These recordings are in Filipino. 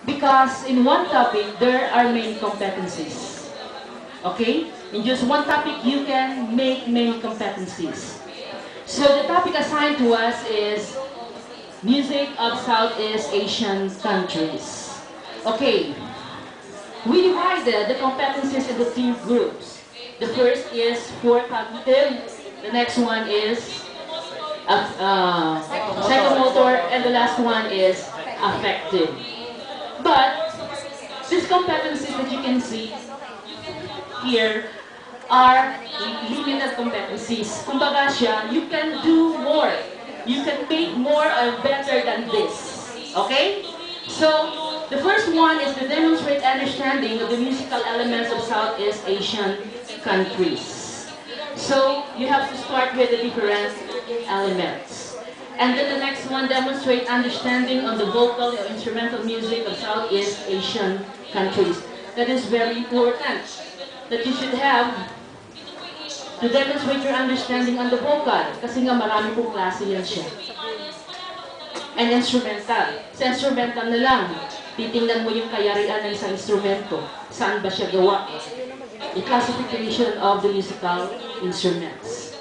Because in one topic, there are many competencies. Okay? In just one topic, you can make many competencies. So the topic assigned to us is music of Southeast Asian countries. Okay, we divided the competencies into two groups. The first is for cognitive, the next one is psychomotor, and the last one is affective. But these competencies that you can see here are limited competencies. Kumbaga siya, you can do more. You can make more or better than this. Okay? So, the first one is to demonstrate understanding of the musical elements of Southeast Asian countries. So, you have to start with the different elements. And then the next one, demonstrate understanding on the vocal or instrumental music of Southeast Asian countries. That is very important. That you should have to demonstrate your understanding on the vocal. Kasi nga marami pong klase yan siya. And instrumental. Sa instrumental na lang, titingnan mo yung kayarian ng isang instrumento. Saan ba siya gawa? The classification of the musical instruments.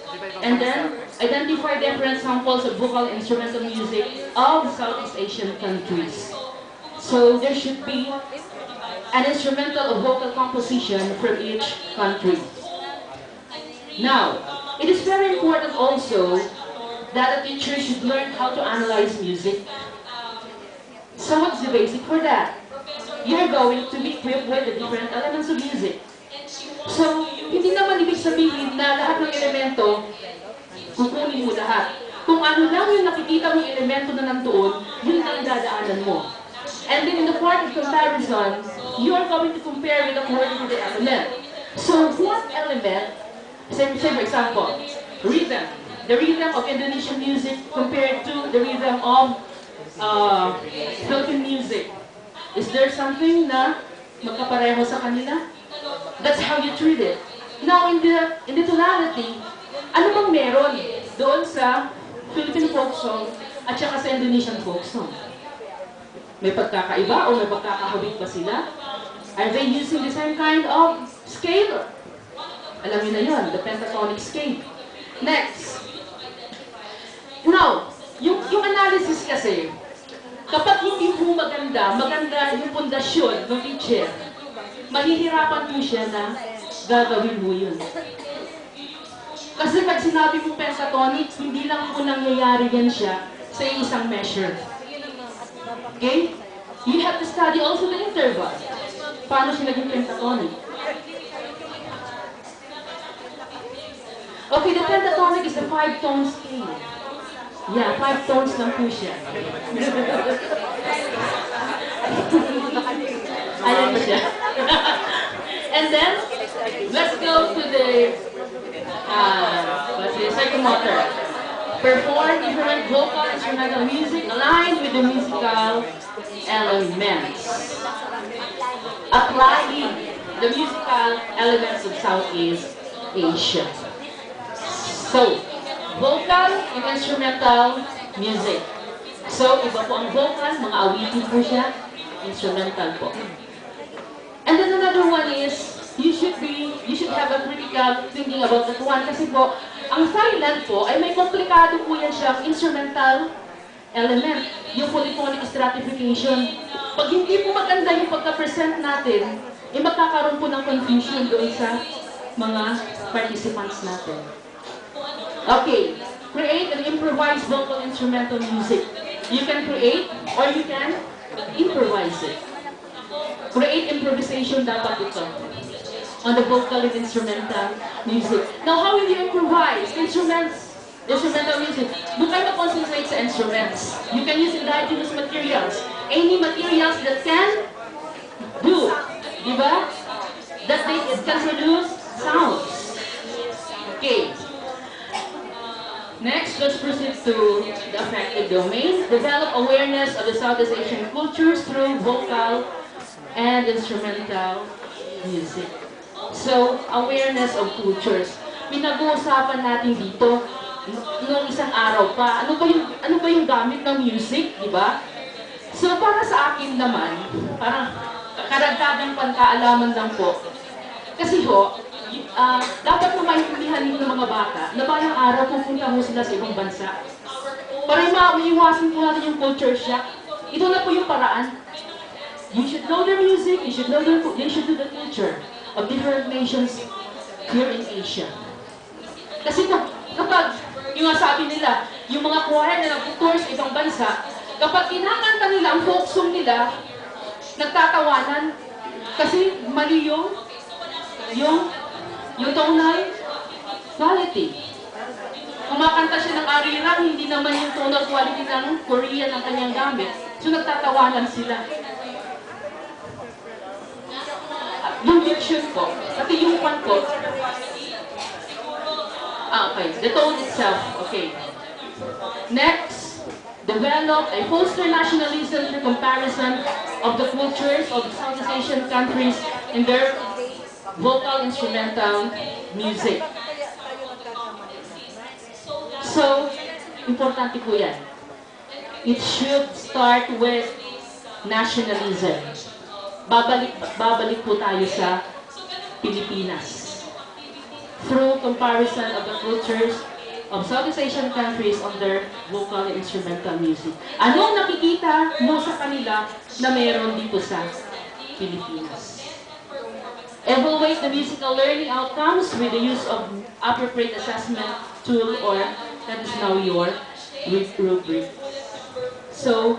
And then, identify different samples of vocal instrumental music of Southeast Asian countries. So there should be an instrumental or vocal composition from each country. Now, it is very important also that a teacher should learn how to analyze music. So what's the basic for that? You're going to be equipped with the different elements of music. So, hindi naman ibig sabihin na lahat ng elemento, kukunin mo lahat. Kung ano lang yung nakikita mong elemento na nandoon, yun ang dadaanan mo. And then in the part of comparison, you are going to compare with according to the element. So, what element, say for example, rhythm. The rhythm of Indonesian music compared to the rhythm of Philippine music. Is there something na magkapareho sa kanila? That's how you treat it. Now, in the tonality, ano bang meron doon sa Philippine folk song at saka sa Indonesian folk song? May pagkakaiba o may pagkakahawig ba sila? Are they using the same kind of scale? Alam niyo na yun, the pentatonic scale. Next. Now, yung analysis kasi, kapag hindi po maganda yung pundasyon ng teacher, mahihirapan po siya na gagawin mo yun. Kasi pag sinabi mo pentatonic, hindi lang po nangyayari yan siya sa isang measure. Okay? You have to study also the interval. Paano siya naging pentatonic? Okay, the pentatonic is the 5-tone scale. Yeah, 5 tones lang po siya. Ayan siya. And then, let's go to the psychomotor. Perform different vocal instrumental music aligned with the musical elements. Applying the musical elements of Southeast Asia. So, vocal and instrumental music. So, iba po ang vocal, mga awitin po siya, instrumental po. And then another one is, you should have a critical thinking about that one. Kasi po, ang silent po, ay may komplikado po yan siyang instrumental element. Yung polyphonic stratification. Pag hindi po maganda yung pagka-present natin, magkakaroon po ng confusion doon sa mga participants natin. Okay, create and improvise vocal instrumental music. You can create or you can improvise it. Create improvisation dapat ito on the vocal and instrumental music. Now, how will you improvise instrumental music? Doon kayo mag-concentrate sa instruments. You can use indigenous materials. Any materials that can do, di ba? That it can produce sounds. Okay. Next, let's proceed to the affective domain. Develop awareness of the Southeast Asian cultures through vocal and instrumental music. So, awareness of cultures. Pinag-uusapan natin dito, noong isang araw pa, ano ba yung gamit ng music, di ba? So para sa akin naman, parang karagdagang pangkaalaman lang po. Kasi ho, dapat na maintindihan ng mga bata na balang araw pupunta mo sila sa ibang bansa. Para maiwasan po natin yung culture shock. Ito na po yung paraan. You should know their music, you should know they should know the culture of different nations here in Asia. Kasi kapag, yung nga sabi nila, yung mga choir na nag-tour sa ibang bansa, kapag kinakanta nila ang folk song nila, nagtatawanan. Kasi mali yung tonal quality. Kumakanta siya ng arirang, hindi naman yung tonal quality ng Korean ang kanyang gamit. So nagtatawanan sila. Yung diction ko, pati yung pan ko. Okay, the tone itself, okay. Next, develop a foster nationalism through comparison of the cultures of Southeast Asian countries in their vocal instrumental music. So, importante po yan. It should start with nationalism. Babalik po tayo sa Pilipinas. Through comparison of the cultures of Southeast Asian countries on their vocal and instrumental music. Anong nakikita mo sa kanila na meron dito sa Pilipinas? Evaluate the musical learning outcomes with the use of appropriate assessment tool, or that is now your rubric. So,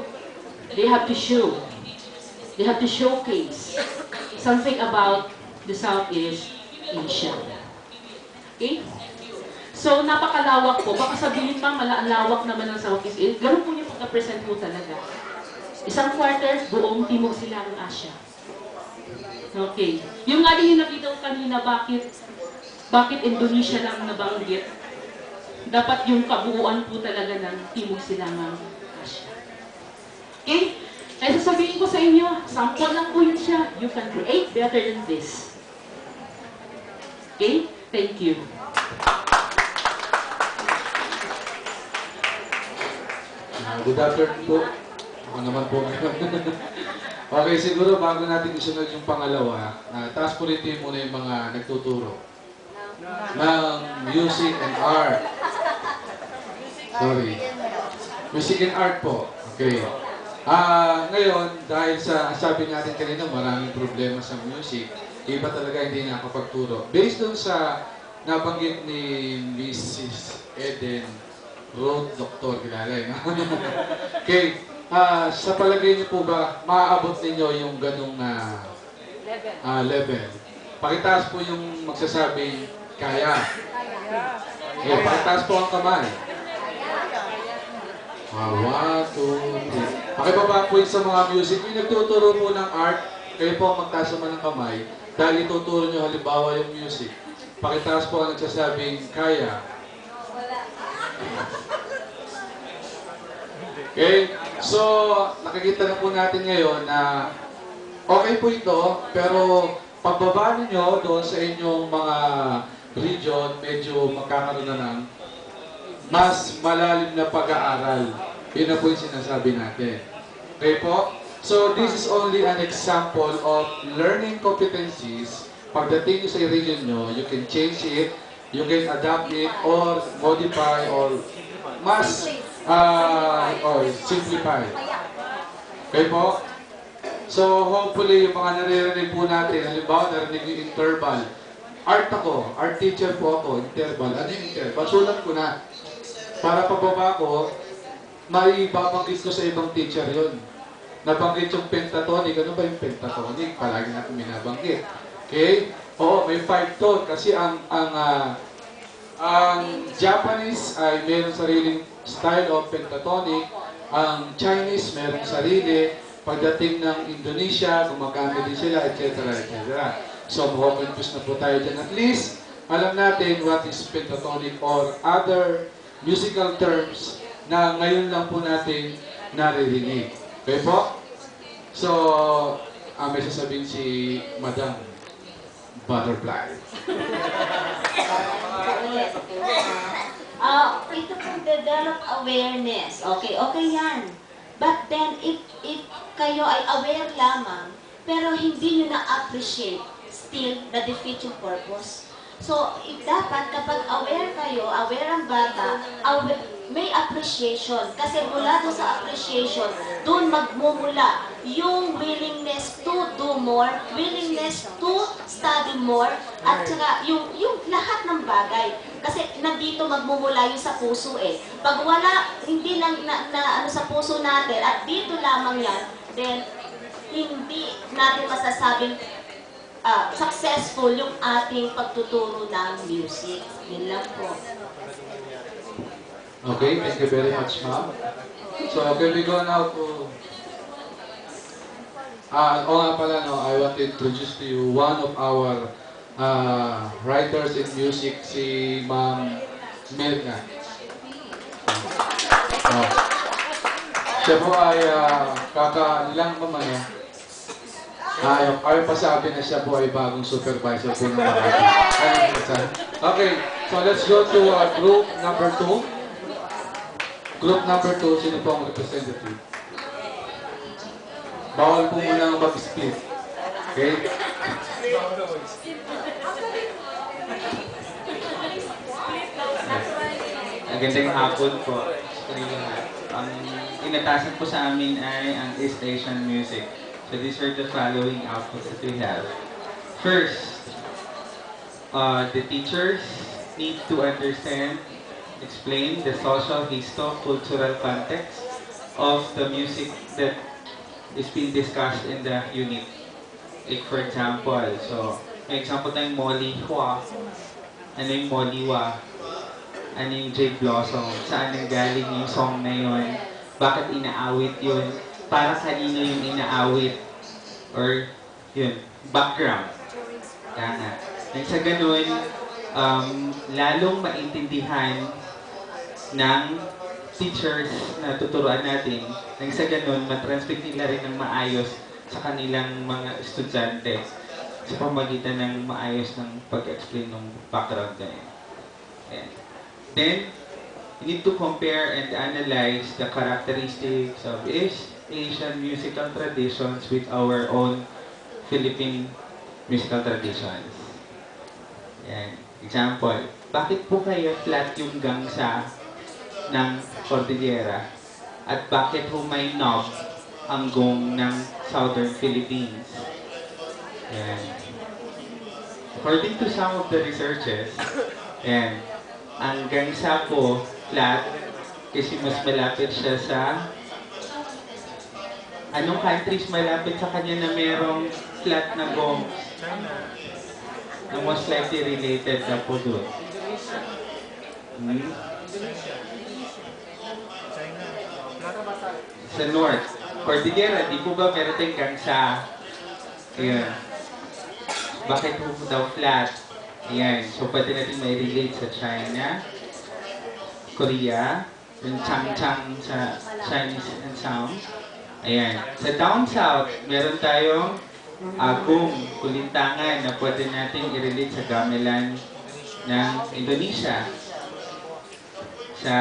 they have to show. They have to showcase something about the Southeast Asia. Okay? So, napakalawak po. Baka sabihin pa, malawak naman ng Southeast Asia. Ganun po yung pagka-present po talaga. Isang quarter, buong Timog Silangang Asia. Okay. Yung nga din yung nakita ko kanina, bakit Indonesia lang nabanggit? Dapat yung kabuuan po talaga ng Timog Silangang Asia. Okay? Kaya sasabihin ko sa inyo, sample lang po yun siya. You can create better than this. Okay? Thank you. Good afternoon po. Ako naman po ngayon. Okay, siguro bago natin isunod yung pangalawa, taas po rito muna yung mga nagtuturo ng music and art. Sorry. Music and art po. Okay. Ngayon, dahil sa sabi natin kanina, maraming problema sa music, iba talaga hindi nakapagturo. Based dun sa nabanggit ni Mrs. Eden Road, Doktor, kilala yun. Okay. Sa palagay niyo po ba, maaabot ninyo yung ganong level? Pakitaas po yung magsasabing kaya. Okay, pakitaas po ang kamay. 1, 2, 3. Pakibaba po sa mga music. Yung nagtuturo po ng art, kayo po ang magtaas naman ng kamay dahil ituturo nyo halimbawa yung music. Pakitaas po ang nagsasabing kaya. Okay? So, nakikita na po natin ngayon na okay po ito, pero pagbaba ninyo doon sa inyong mga region, medyo magkakaroon na ng mas malalim na pag-aaral. Yun na po yung sinasabi natin. Okay po? So, this is only an example of learning competencies. Pagdating nyo sa region nyo, you can change it, you can adapt it, or modify, or mas or simplify. Okay po? So, hopefully, yung mga naririnig po natin, halimbawa, narinig yung interval. Art ako, art teacher po ako, interval. Ano yung interval? Sulat ko na. Para pababa ko, may babanggit ko sa ibang teacher yun. Nabanggit yung pentatonic. Ano ba yung pentatonic? Palagi natin binabanggit. Okay? Oo, may 5 tone. Kasi ang Japanese ay mayroong sariling style of pentatonic. Ang Chinese mayroong sarili. Pagdating ng Indonesia, gumagamit din sila, etc. etc. So, confused na po tayo dyan. At least, alam natin what is pentatonic or other musical terms na ngayon lang po natin naririnig. Okay po? So, may sasabihin si Madam Butterfly. Ito pong develop awareness. Okay, okay yan. But then, if kayo ay aware lamang, pero hindi nyo na-appreciate, still, na-defeat yung purpose. So, dapat kapag aware kayo, aware ang bata, may appreciation. Kasi mula doon sa appreciation, doon magmumula yung willingness to do more, willingness to study more, at saka yung lahat ng bagay. Kasi nandito magmumula yung sa puso eh. Pag wala, hindi lang ano sa puso natin, at dito lamang yan, then hindi natin masasabing successful yung ating pagtuturo ng music. Yun lang po. Okay, thank you very much, ma'am. So, can we go now to... oo nga pala, no, I want to introduce to you one of our writers in music, si Ma'am Mirna. Siya po ay ilang pa man, ayaw pa sabi na siya po ay bagong supervisor po ng Makati. Okay, so let's go to group number 2. Group number 2, sino po ang representative? Bawal po muna mag-split. Okay? Magandang hapon po. Ang inatasan po sa amin ay ang East Asian music. So these are the following outputs that we have. First, the teachers need to understand, explain the social, histo-cultural context of the music that is being discussed in the unit. Like for example, so may example tayong Molly Hua, ano yung Molly Hua, ano yung Jade Blossom, saan nanggaling yung song na yun, bakit inaawit yun, para kanino yung inaawit, or yun, background. Kaya nang sa ganun, lalong maintindihan ng teachers na tuturuan natin, nang sa ganun, matransmit nila rin ng maayos sa kanilang mga estudyante sa pamagitan ng maayos ng pag-explain ng background na yun. Then, you need to compare and analyze the characteristics of East Asian musical traditions with our own Philippine musical traditions. Yan. Example, bakit po kaya flat yung gangsa ng Cordillera? At bakit ho may knob ang gong ng Southern Philippines? Yan. According to some of the researches, yan, ang gangsa po flat kasi mas malapit siya sa anong countries malapit sa kanya na merong flat na gong na most likely related na po doon. Sa North, Cordillera, di po ba meron tayong gangsa? Ayan. Bakit po daw flat? Ayan. So, pwede natin may relate sa China, Korea, yung Chang-Chang sa Chinese and sound. Ayan. Sa down south, meron tayong agong, kulintangan na pwede natin i-relate sa gamelan ng Indonesia. Sa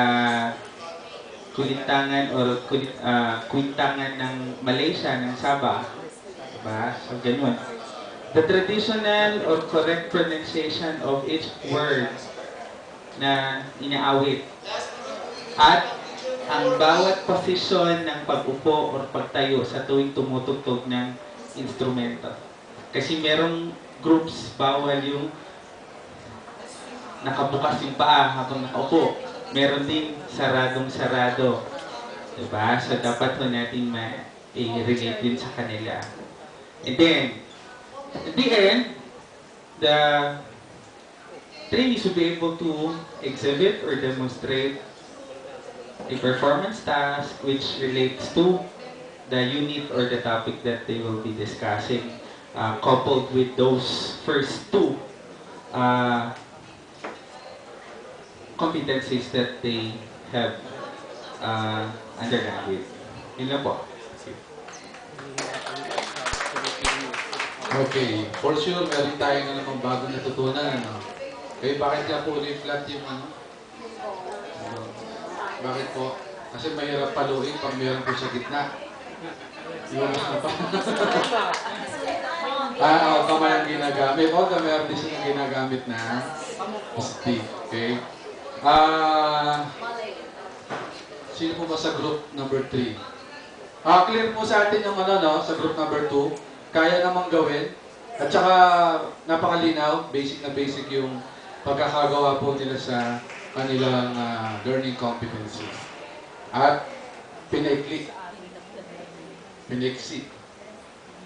kulintangan o kwintangan ng Malaysia, ng Sabah. Diba? So, ganun. The traditional or correct pronunciation of each word na inaawit. At ang bawat posisyon ng pag-upo o pagtayo sa tuwing tumutugtog ng instrumento. Kasi merong groups, bawal yung nakabukas yung paa habang nakaupo. Meron din saradong-sarado. Diba? So, dapat po natin ma-relate din sa kanila. And then, at the end, the trainees will be able to exhibit or demonstrate a performance task which relates to the unit or the topic that they will be discussing, coupled with those first two competencies that they have undergone with. Yun lang po. Okay, for sure, meron tayo na namang bagong natutunan, ano? Eh, bakit nga po flat yung ano? Bakit po? Kasi mahirap paluin pag meron po sa gitna. Yung mas na pa. Oo, kamay ang ginagamit. O, meron din silang ginagamit na stick. Okay? Sino po ba sa group number 3? Clear po sa atin yung ano, no, sa group number 2. Kaya namang gawin. At saka, napakalinaw, basic na basic yung pagkakagawa po nila sa kanilang learning competency. At pinaikli. Piniksi.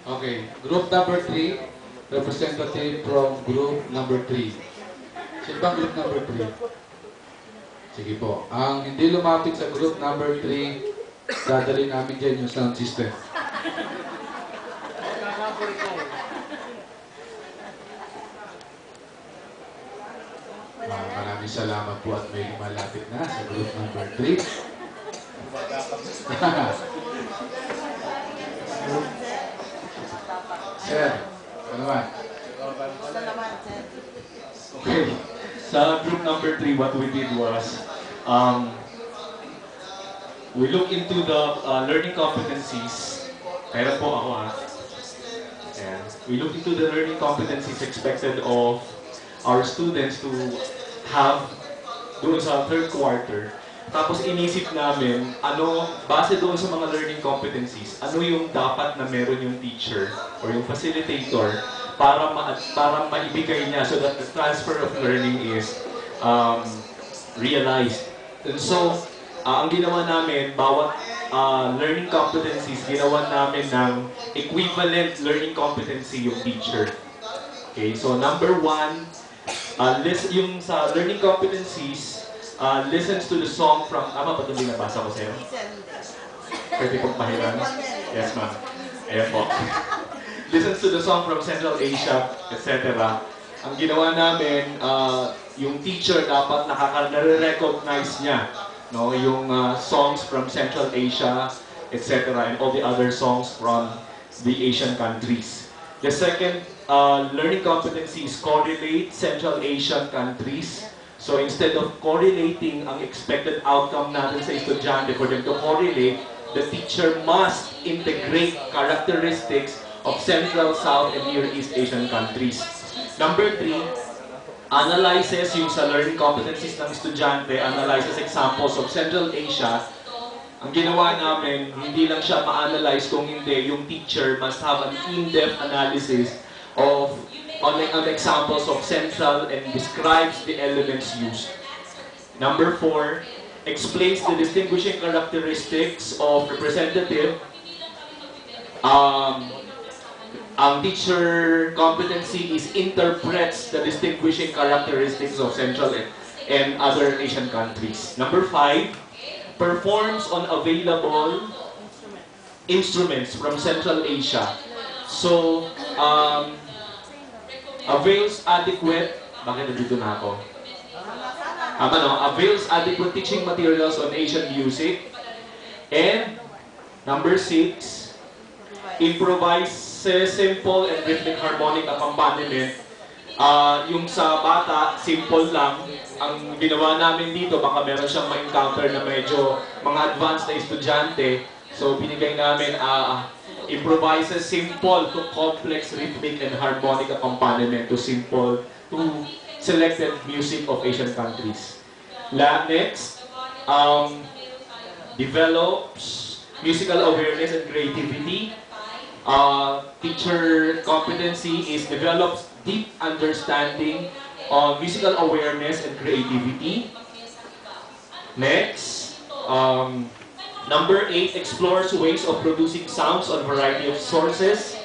Okay, group number 3, representative from group number 3. Sino bang group number 3? Sige po. Ang hindi lumapit sa group number 3, dadali namin dyan yung sound system. Maraming salamat po at may malapit na sa group number 3. Sir, ano naman? Okay. Sa group number 3, what we did was, we look into the learning competencies. Kaya po ako And we look into the learning competencies expected of our students to have doon sa third quarter. Tapos inisip namin, base doon sa mga learning competencies, ano yung dapat na meron yung teacher or yung facilitator para maibigay niya so that the transfer of learning is realized. And so, ang ginawa namin, bawat learning competencies, ginawa namin ng equivalent learning competency yung teacher. Okay, so number 1, yung sa learning competencies, listens to the song from... Tama ba itong binabasa ko sa'yo? Pwede pong pahiran? Yes, ma'am. Ayan po. Listens to the song from Central Asia, etc. Ang ginawa namin, yung teacher dapat nare-recognize niya, no, yung songs from Central Asia, etc. and all the other songs from the Asian countries. The second learning competency is correlate Central Asian countries. So instead of correlating ang expected outcome natin sa estudyante for them to correlate, the teacher must integrate characteristics of Central, South, and Near East Asian countries. Number 3, analyzes yung sa learning competencies ng estudyante, analyzes examples of Central Asia. Ang ginawa namin, hindi lang siya ma-analyze kung hindi, yung teacher must have an in-depth analysis of on examples of Central and describes the elements used. Number 4, explains the distinguishing characteristics of representative. Ang teacher competency is interprets the distinguishing characteristics of Central and other Asian countries. Number 5, performs on available instruments from Central Asia. So, avails adequate, bakit nandito na ako? Avails adequate teaching materials on Asian music. And number 6, improvises simple and rhythmic harmonic accompaniment. Yung sa bata, simple lang. Ang ginawa namin dito, baka meron siyang ma-encounter na medyo mga advanced na estudyante. So binigay namin improvises simple to complex rhythmic and harmonic accompaniment to selected music of Asian countries. Next, develops musical awareness and creativity. Teacher competency is develops deep understanding of musical awareness and creativity. Next, number 8, explores ways of producing sounds on variety of sources.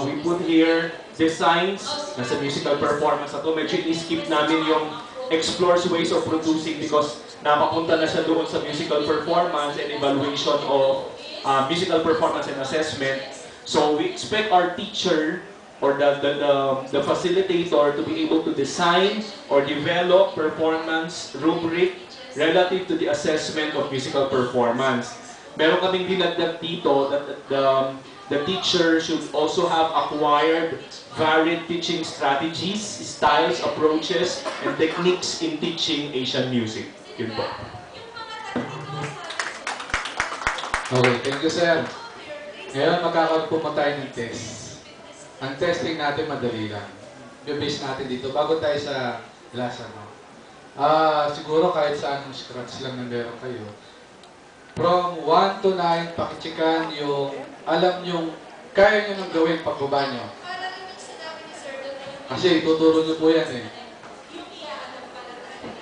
We put here designs, nasa musical performance na to. Medyo i-skip namin yung explores ways of producing because napapunta na siya doon sa musical performance and evaluation of musical performance and assessment. So we expect our teacher or the facilitator to be able to design or develop performance rubric relative to the assessment of musical performance. Meron kaming dinagdag dito that the teacher should also have acquired varied teaching strategies, styles, approaches, and techniques in teaching Asian music. Yun po. Okay, thank you, sir. Ngayon, magkakaroon po tayo ng test. Ang testing natin madali lang. I-base natin dito bago tayo sa class, ano. Siguro kahit sa anong scratch lang na meron kayo. From 1 to 9, pakichikan yung alam yung kaya nyo nang gawin pagbaba nyo. Kasi ituturo nyo po yan eh.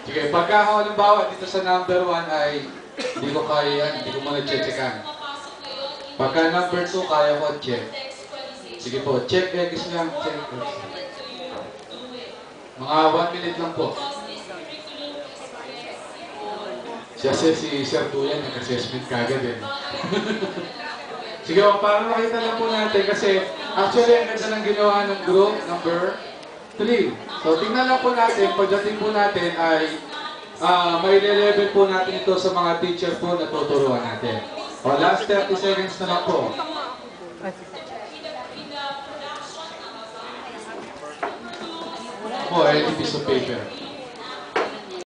Sige, pagka halimbawa dito sa number 1 ay hindi ko kaya yan, hindi ko muna checkan. Pagka number 2, kaya ko check. Sige po, check X lang, check X. Mga 1 minute lang po. Kasi si Sir Duyan, nag-assessment kagad eh. Sige, para makita lang po natin kasi actually ang ganda ng ginawa ng group number 3. So tingnan lang po natin, pagdating po natin ay may level po natin ito sa mga teacher po na tuturuan natin. O last 30 seconds na lang po. O, any piece of paper.